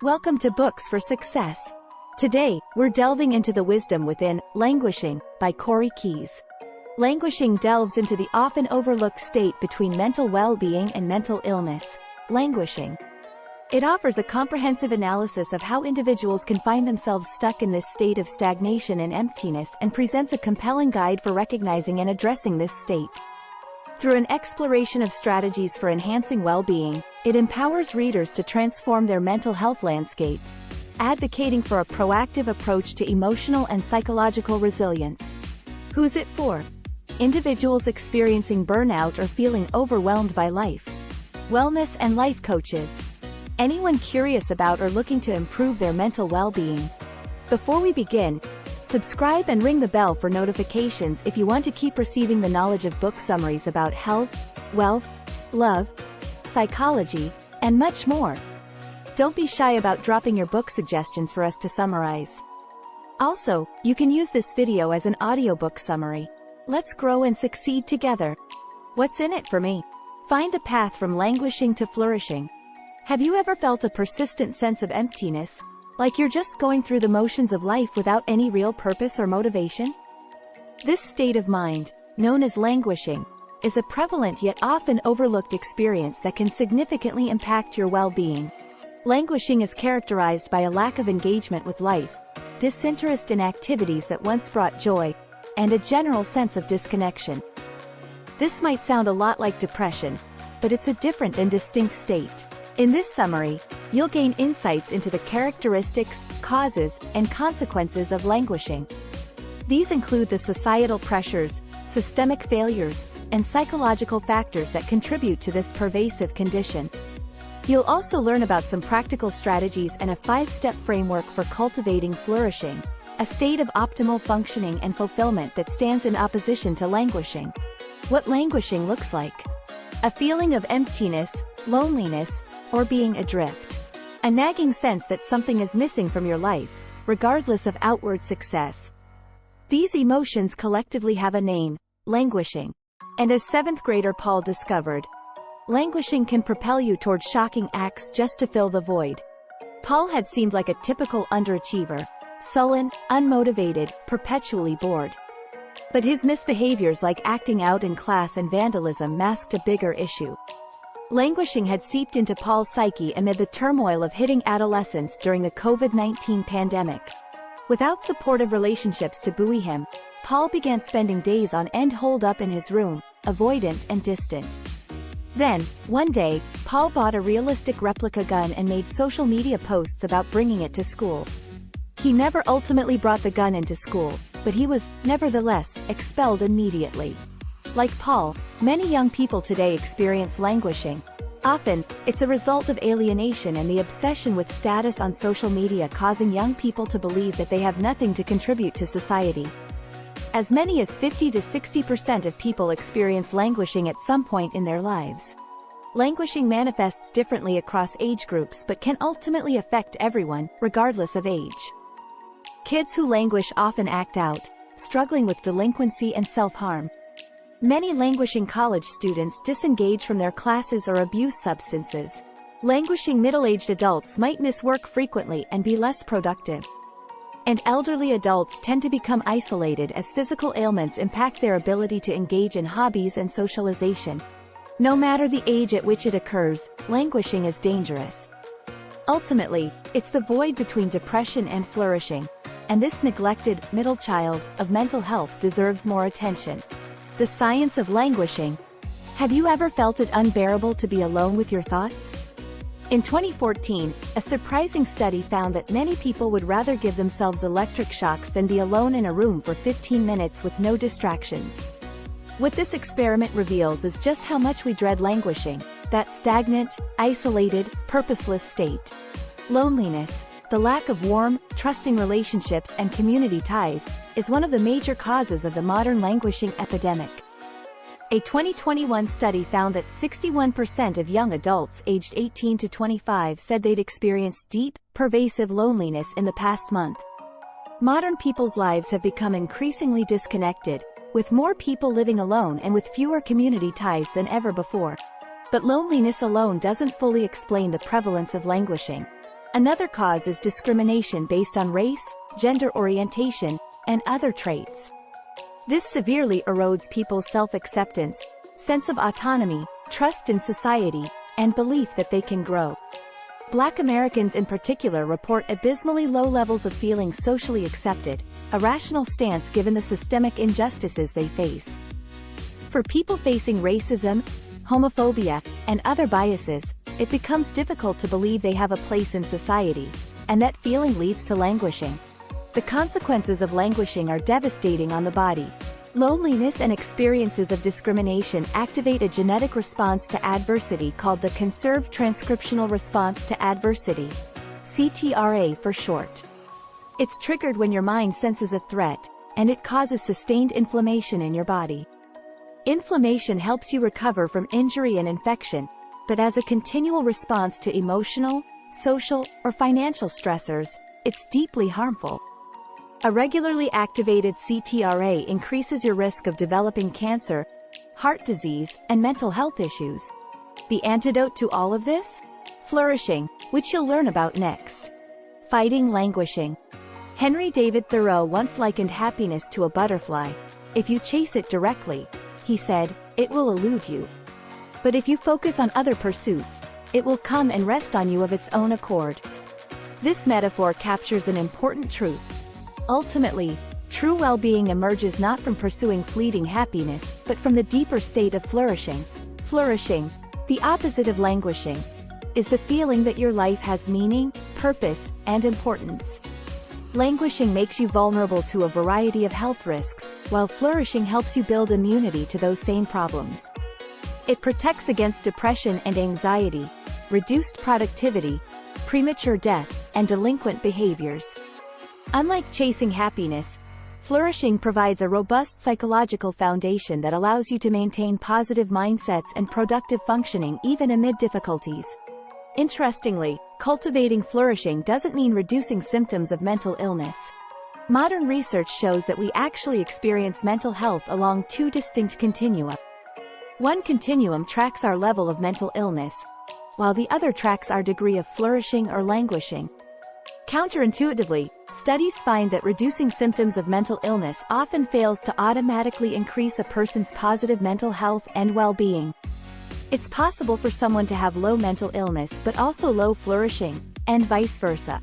Welcome to Books for Success. Today, we're delving into the wisdom within Languishing by Corey Keyes. Languishing delves into the often overlooked state between mental well-being and mental illness. Languishing. It offers a comprehensive analysis of how individuals can find themselves stuck in this state of stagnation and emptiness, and presents a compelling guide for recognizing and addressing this state. Through an exploration of strategies for enhancing well-being, it empowers readers to transform their mental health landscape, advocating for a proactive approach to emotional and psychological resilience. Who's it for? Individuals experiencing burnout or feeling overwhelmed by life. Wellness and life coaches. Anyone curious about or looking to improve their mental well-being. Before we begin, subscribe and ring the bell for notifications if you want to keep receiving the knowledge of book summaries about health, wealth, love, psychology, and much more. Don't be shy about dropping your book suggestions for us to summarize. Also, you can use this video as an audiobook summary. Let's grow and succeed together. What's in it for me? Find the path from languishing to flourishing. Have you ever felt a persistent sense of emptiness? Like you're just going through the motions of life without any real purpose or motivation? This state of mind, known as languishing, is a prevalent yet often overlooked experience that can significantly impact your well-being. Languishing is characterized by a lack of engagement with life, disinterest in activities that once brought joy, and a general sense of disconnection. This might sound a lot like depression, but it's a different and distinct state. In this summary, you'll gain insights into the characteristics, causes, and consequences of languishing. These include the societal pressures, systemic failures, and psychological factors that contribute to this pervasive condition. You'll also learn about some practical strategies and a 5-step framework for cultivating flourishing, a state of optimal functioning and fulfillment that stands in opposition to languishing. What languishing looks like. A feeling of emptiness, loneliness, or being adrift. A nagging sense that something is missing from your life, regardless of outward success. These emotions collectively have a name, languishing. And as 7th grader Paul discovered, languishing can propel you toward shocking acts just to fill the void. Paul had seemed like a typical underachiever, sullen, unmotivated, perpetually bored. But his misbehaviors like acting out in class and vandalism masked a bigger issue. Languishing had seeped into Paul's psyche amid the turmoil of hitting adolescence during the COVID-19 pandemic. Without supportive relationships to buoy him, Paul began spending days on end holed up in his room, avoidant and distant. Then, one day, Paul bought a realistic replica gun and made social media posts about bringing it to school. He never ultimately brought the gun into school, but he was, nevertheless, expelled immediately. Like Paul, many young people today experience languishing. Often, it's a result of alienation and the obsession with status on social media, causing young people to believe that they have nothing to contribute to society. As many as 50 to 60% of people experience languishing at some point in their lives. Languishing manifests differently across age groups but can ultimately affect everyone, regardless of age. Kids who languish often act out, struggling with delinquency and self-harm. Many languishing college students disengage from their classes or abuse substances. Languishing middle-aged adults might miss work frequently and be less productive. And elderly adults tend to become isolated as physical ailments impact their ability to engage in hobbies and socialization. No matter the age at which it occurs, languishing is dangerous. Ultimately, it's the void between depression and flourishing, and this neglected, middle child, of mental health deserves more attention. The science of languishing. Have you ever felt it unbearable to be alone with your thoughts? In 2014, a surprising study found that many people would rather give themselves electric shocks than be alone in a room for 15 minutes with no distractions. What this experiment reveals is just how much we dread languishing, that stagnant, isolated, purposeless state. Loneliness, the lack of warm, trusting relationships and community ties, is one of the major causes of the modern languishing epidemic. A 2021 study found that 61% of young adults aged 18 to 25 said they'd experienced deep, pervasive loneliness in the past month. Modern people's lives have become increasingly disconnected, with more people living alone and with fewer community ties than ever before. But loneliness alone doesn't fully explain the prevalence of languishing. Another cause is discrimination based on race, gender orientation, and other traits. This severely erodes people's self-acceptance, sense of autonomy, trust in society, and belief that they can grow. Black Americans in particular report abysmally low levels of feeling socially accepted, a rational stance given the systemic injustices they face. For people facing racism, homophobia, and other biases, it becomes difficult to believe they have a place in society, and that feeling leads to languishing. The consequences of languishing are devastating on the body. Loneliness and experiences of discrimination activate a genetic response to adversity called the conserved transcriptional response to adversity, CTRA for short. It's triggered when your mind senses a threat, and it causes sustained inflammation in your body. Inflammation helps you recover from injury and infection, but as a continual response to emotional, social, or financial stressors, it's deeply harmful. A regularly activated CTRA increases your risk of developing cancer, heart disease, and mental health issues. The antidote to all of this? Flourishing, which you'll learn about next. Fighting languishing. Henry David Thoreau once likened happiness to a butterfly. If you chase it directly, he said, it will elude you. But if you focus on other pursuits, it will come and rest on you of its own accord. This metaphor captures an important truth. Ultimately, true well-being emerges not from pursuing fleeting happiness, but from the deeper state of flourishing. Flourishing, the opposite of languishing, is the feeling that your life has meaning, purpose, and importance. Languishing makes you vulnerable to a variety of health risks, while flourishing helps you build immunity to those same problems. It protects against depression and anxiety, reduced productivity, premature death, and delinquent behaviors. Unlike chasing happiness, flourishing provides a robust psychological foundation that allows you to maintain positive mindsets and productive functioning even amid difficulties. Interestingly, cultivating flourishing doesn't mean reducing symptoms of mental illness. Modern research shows that we actually experience mental health along two distinct continua. One continuum tracks our level of mental illness, while the other tracks our degree of flourishing or languishing. Counterintuitively, studies find that reducing symptoms of mental illness often fails to automatically increase a person's positive mental health and well-being. It's possible for someone to have low mental illness but also low flourishing, and vice versa.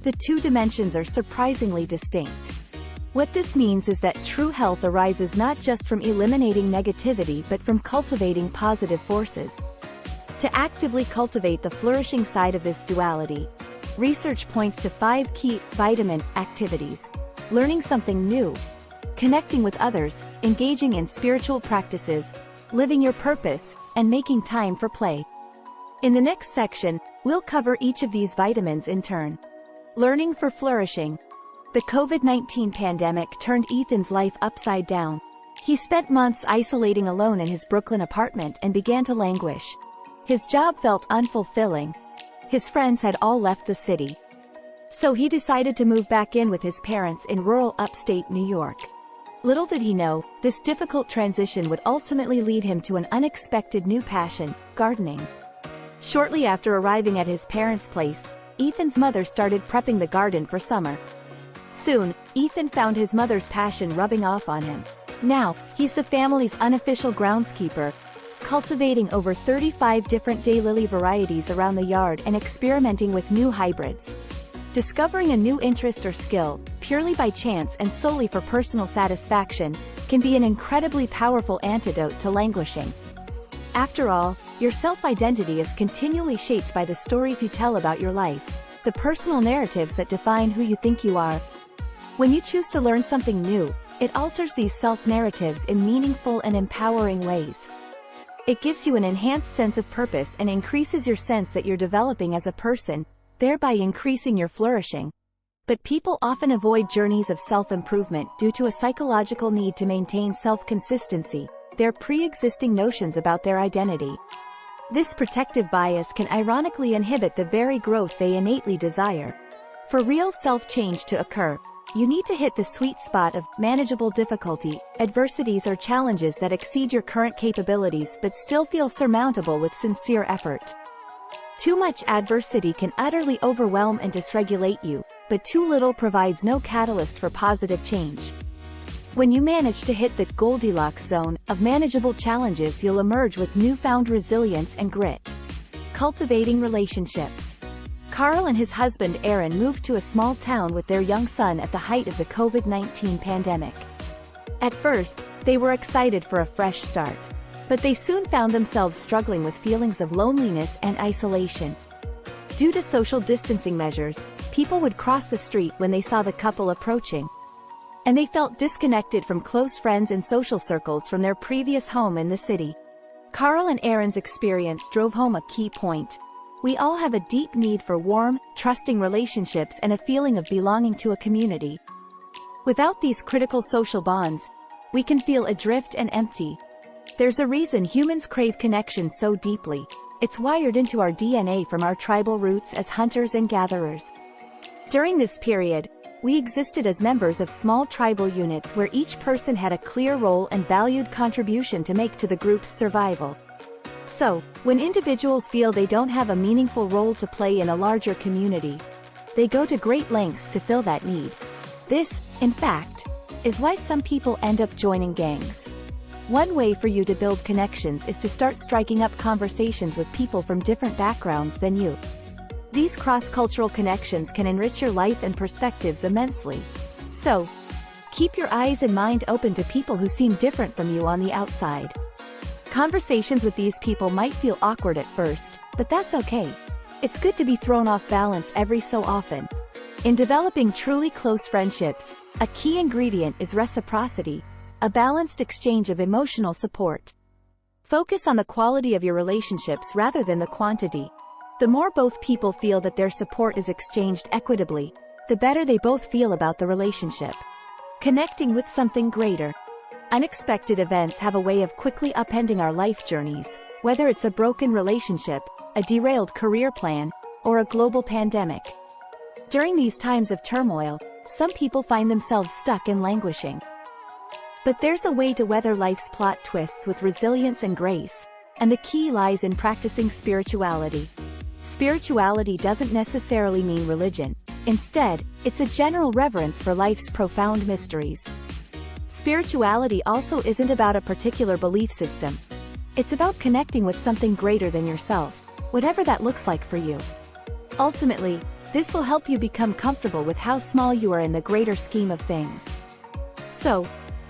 The two dimensions are surprisingly distinct. What this means is that true health arises not just from eliminating negativity but from cultivating positive forces. To actively cultivate the flourishing side of this duality, research points to 5 key vitamin activities: learning something new, connecting with others, engaging in spiritual practices, living your purpose, and making time for play. In the next section, we'll cover each of these vitamins in turn. Learning for flourishing. The COVID-19 pandemic turned Ethan's life upside down. He spent months isolating alone in his Brooklyn apartment and began to languish. His job felt unfulfilling. His friends had all left the city. So he decided to move back in with his parents in rural upstate New York. Little did he know, this difficult transition would ultimately lead him to an unexpected new passion: gardening. Shortly after arriving at his parents' place, Ethan's mother started prepping the garden for summer. Soon, Ethan found his mother's passion rubbing off on him. Now, he's the family's unofficial groundskeeper, cultivating over 35 different daylily varieties around the yard and experimenting with new hybrids. Discovering a new interest or skill, purely by chance and solely for personal satisfaction, can be an incredibly powerful antidote to languishing. After all, your self-identity is continually shaped by the stories you tell about your life, the personal narratives that define who you think you are. When you choose to learn something new, it alters these self-narratives in meaningful and empowering ways. It gives you an enhanced sense of purpose and increases your sense that you're developing as a person, thereby increasing your flourishing. But people often avoid journeys of self-improvement due to a psychological need to maintain self-consistency, their pre-existing notions about their identity. This protective bias can ironically inhibit the very growth they innately desire. For real self-change to occur, you need to hit the sweet spot of manageable difficulty, adversities or challenges that exceed your current capabilities but still feel surmountable with sincere effort. Too much adversity can utterly overwhelm and dysregulate you, but too little provides no catalyst for positive change. When you manage to hit the Goldilocks zone of manageable challenges, you'll emerge with newfound resilience and grit. Cultivating relationships. Carl and his husband Aaron moved to a small town with their young son at the height of the COVID-19 pandemic. At first, they were excited for a fresh start. But they soon found themselves struggling with feelings of loneliness and isolation. Due to social distancing measures, people would cross the street when they saw the couple approaching. And they felt disconnected from close friends and social circles from their previous home in the city. Carl and Aaron's experience drove home a key point. We all have a deep need for warm, trusting relationships and a feeling of belonging to a community. Without these critical social bonds, we can feel adrift and empty. There's a reason humans crave connection so deeply. It's wired into our DNA from our tribal roots as hunters and gatherers. During this period, we existed as members of small tribal units where each person had a clear role and valued contribution to make to the group's survival. So, when individuals feel they don't have a meaningful role to play in a larger community, they go to great lengths to fill that need. This, in fact, is why some people end up joining gangs. One way for you to build connections is to start striking up conversations with people from different backgrounds than you. These cross-cultural connections can enrich your life and perspectives immensely. So, keep your eyes and mind open to people who seem different from you on the outside. Conversations with these people might feel awkward at first, but that's okay. It's good to be thrown off balance every so often. In developing truly close friendships, a key ingredient is reciprocity, a balanced exchange of emotional support. Focus on the quality of your relationships rather than the quantity. The more both people feel that their support is exchanged equitably, the better they both feel about the relationship. Connecting with something greater. Unexpected events have a way of quickly upending our life journeys, whether it's a broken relationship, a derailed career plan, or a global pandemic. During these times of turmoil, some people find themselves stuck in languishing. But there's a way to weather life's plot twists with resilience and grace, and the key lies in practicing spirituality. Spirituality doesn't necessarily mean religion. Instead, it's a general reverence for life's profound mysteries. Spirituality also isn't about a particular belief system. It's about connecting with something greater than yourself, whatever that looks like for you. Ultimately, this will help you become comfortable with how small you are in the greater scheme of things. So,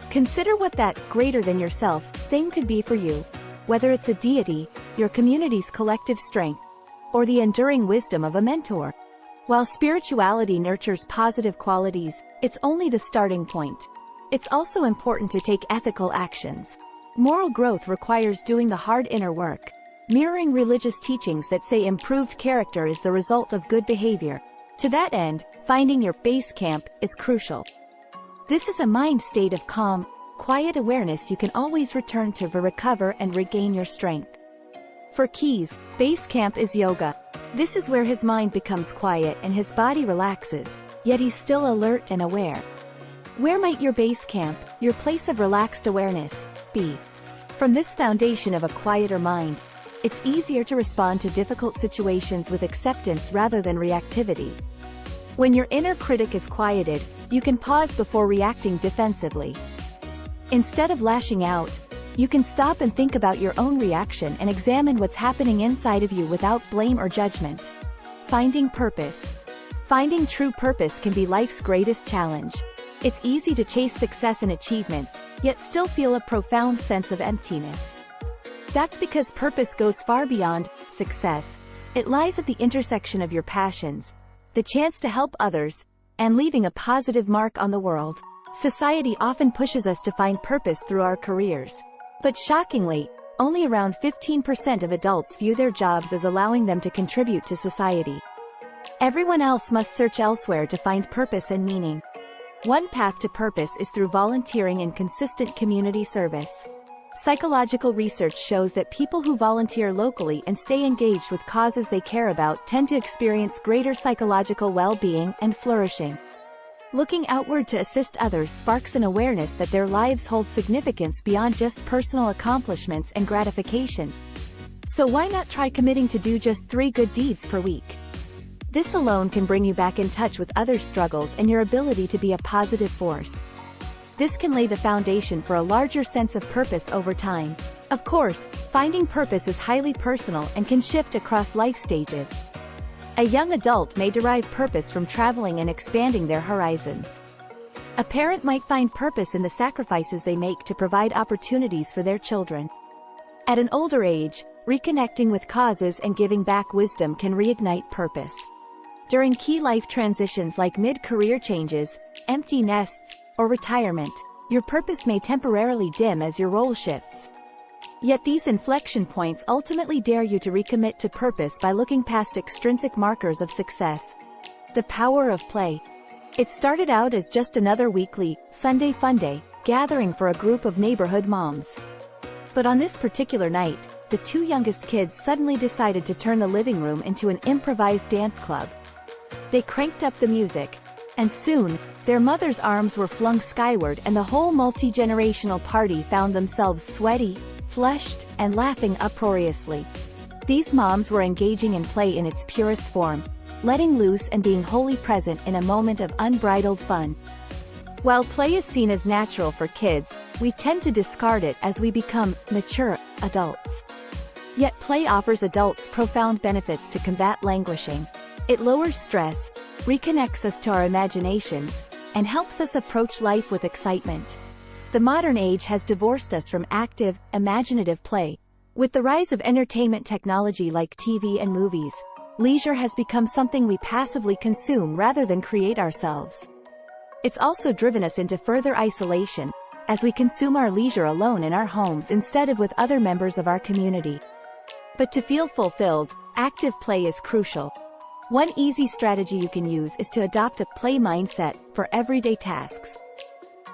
consider what that greater than yourself thing could be for you, whether it's a deity, your community's collective strength, or the enduring wisdom of a mentor. While spirituality nurtures positive qualities, it's only the starting point. It's also important to take ethical actions. Moral growth requires doing the hard inner work, mirroring religious teachings that say improved character is the result of good behavior. To that end, finding your base camp is crucial. This is a mind state of calm, quiet awareness you can always return to recover and regain your strength. For Keys, base camp is yoga. This is where his mind becomes quiet and his body relaxes, yet he's still alert and aware. Where might your base camp, your place of relaxed awareness, be? From this foundation of a quieter mind, it's easier to respond to difficult situations with acceptance rather than reactivity. When your inner critic is quieted, you can pause before reacting defensively. Instead of lashing out, you can stop and think about your own reaction and examine what's happening inside of you without blame or judgment. Finding purpose. Finding true purpose can be life's greatest challenge. It's easy to chase success and achievements, yet still feel a profound sense of emptiness. That's because purpose goes far beyond success. It lies at the intersection of your passions, the chance to help others, and leaving a positive mark on the world. Society often pushes us to find purpose through our careers. But shockingly, only around 15% of adults view their jobs as allowing them to contribute to society. Everyone else must search elsewhere to find purpose and meaning. One path to purpose is through volunteering and consistent community service. Psychological research shows that people who volunteer locally and stay engaged with causes they care about tend to experience greater psychological well-being and flourishing. Looking outward to assist others sparks an awareness that their lives hold significance beyond just personal accomplishments and gratification. So why not try committing to do just 3 good deeds per week? This alone can bring you back in touch with other struggles and your ability to be a positive force. This can lay the foundation for a larger sense of purpose over time. Of course, finding purpose is highly personal and can shift across life stages. A young adult may derive purpose from traveling and expanding their horizons. A parent might find purpose in the sacrifices they make to provide opportunities for their children. At an older age, reconnecting with causes and giving back wisdom can reignite purpose. During key life transitions like mid-career changes, empty nests, or retirement, your purpose may temporarily dim as your role shifts. Yet these inflection points ultimately dare you to recommit to purpose by looking past extrinsic markers of success. The power of play. It started out as just another weekly, Sunday Funday, gathering for a group of neighborhood moms. But on this particular night, the 2 youngest kids suddenly decided to turn the living room into an improvised dance club. They cranked up the music, and soon, their mother's arms were flung skyward and the whole multi-generational party found themselves sweaty, flushed, and laughing uproariously. These moms were engaging in play in its purest form, letting loose and being wholly present in a moment of unbridled fun. While play is seen as natural for kids, we tend to discard it as we become mature adults. Yet play offers adults profound benefits to combat languishing. It lowers stress, reconnects us to our imaginations, and helps us approach life with excitement. The modern age has divorced us from active, imaginative play. With the rise of entertainment technology like TV and movies, leisure has become something we passively consume rather than create ourselves. It's also driven us into further isolation, as we consume our leisure alone in our homes instead of with other members of our community. But to feel fulfilled, active play is crucial. One easy strategy you can use is to adopt a play mindset for everyday tasks.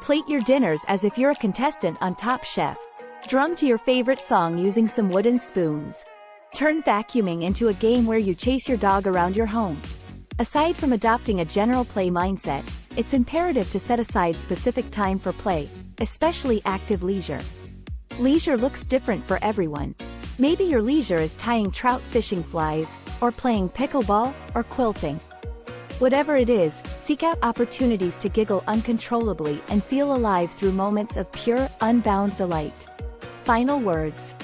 Plate your dinners as if you're a contestant on Top Chef. Drum to your favorite song using some wooden spoons. Turn vacuuming into a game where you chase your dog around your home. Aside from adopting a general play mindset, it's imperative to set aside specific time for play, especially active leisure. Leisure looks different for everyone. Maybe your leisure is tying trout fishing flies, or playing pickleball, or quilting. Whatever it is, seek out opportunities to giggle uncontrollably and feel alive through moments of pure, unbound delight. Final words.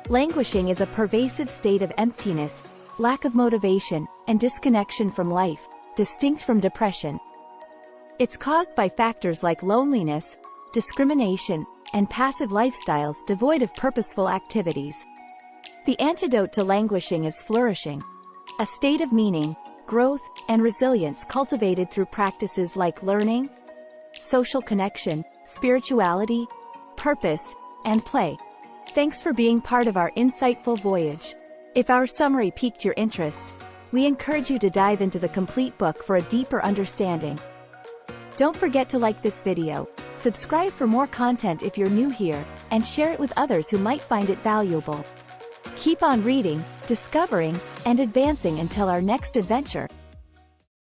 Languishing is a pervasive state of emptiness, lack of motivation, and disconnection from life, distinct from depression. It's caused by factors like loneliness, discrimination, and passive lifestyles devoid of purposeful activities. The antidote to languishing is flourishing, a state of meaning, growth, and resilience cultivated through practices like learning, social connection, spirituality, purpose, and play. Thanks for being part of our insightful voyage. If our summary piqued your interest, we encourage you to dive into the complete book for a deeper understanding. Don't forget to like this video, subscribe for more content if you're new here, and share it with others who might find it valuable. Keep on reading, discovering, and advancing until our next adventure.